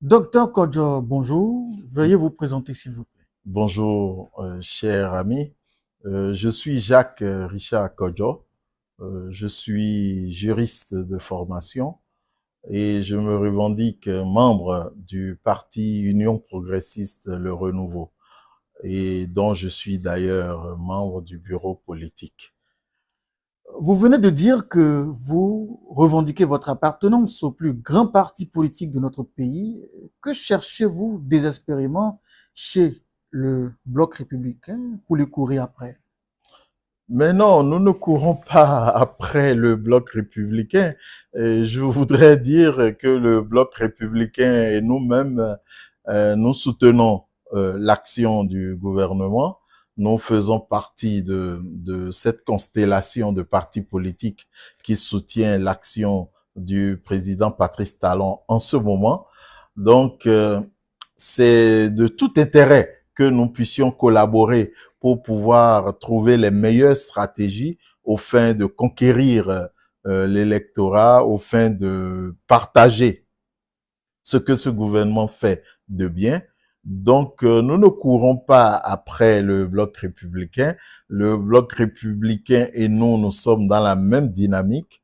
Docteur Kodjo, bonjour. Veuillez vous présenter, s'il vous plaît. Bonjour, cher ami. Je suis Jacques Richard Kodjo. Je suis juriste de formation et je me revendique membre du parti Union progressiste Le Renouveau et dont je suis d'ailleurs membre du bureau politique. Vous venez de dire que vous revendiquez votre appartenance au plus grand parti politique de notre pays. Que cherchez-vous désespérément chez le bloc républicain pour les courir après? Mais non, nous ne courons pas après le bloc républicain. Je voudrais dire que le bloc républicain et nous-mêmes, nous soutenons l'action du gouvernement. Nous faisons partie de cette constellation de partis politiques qui soutient l'action du président Patrice Talon en ce moment. Donc, c'est de tout intérêt que nous puissions collaborer pour pouvoir trouver les meilleures stratégies au fin de conquérir l'électorat, au fin de partager ce que ce gouvernement fait de bien. Donc, nous ne courons pas après le bloc républicain. Le bloc républicain et nous sommes dans la même dynamique.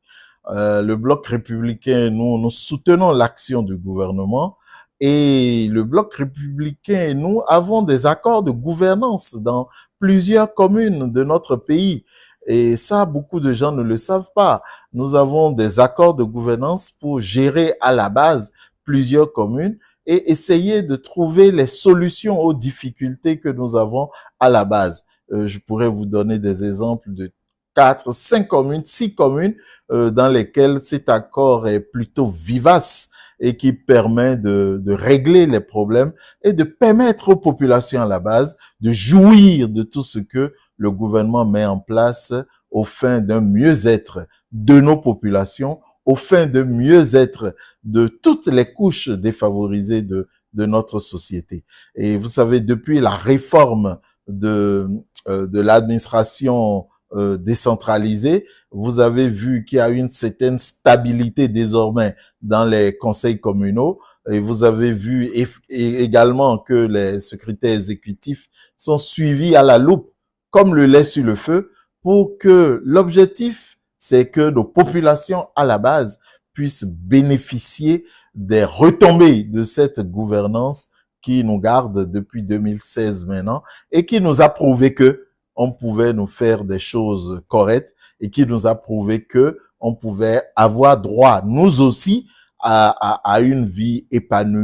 Le bloc républicain, nous soutenons l'action du gouvernement et le bloc républicain et nous avons des accords de gouvernance dans plusieurs communes de notre pays. Et ça, beaucoup de gens ne le savent pas. Nous avons des accords de gouvernance pour gérer à la base plusieurs communes et essayer de trouver les solutions aux difficultés que nous avons à la base. Je pourrais vous donner des exemples de 4, 5 communes, 6 communes dans lesquelles cet accord est plutôt vivace et qui permet de régler les problèmes et de permettre aux populations à la base de jouir de tout ce que le gouvernement met en place au fin d'un mieux-être de nos populations, au fin de mieux-être de toutes les couches défavorisées de notre société. Et vous savez, depuis la réforme de l'administration décentralisée, vous avez vu qu'il y a une certaine stabilité désormais dans les conseils communaux et vous avez vu également que les secrétaires exécutifs sont suivis à la loupe comme le lait sur le feu pour que l'objectif, c'est que nos populations à la base puissent bénéficier des retombées de cette gouvernance qui nous garde depuis 2016 maintenant et qui nous a prouvé que on pouvait nous faire des choses correctes et qui nous a prouvé que on pouvait avoir droit, nous aussi, à une vie épanouie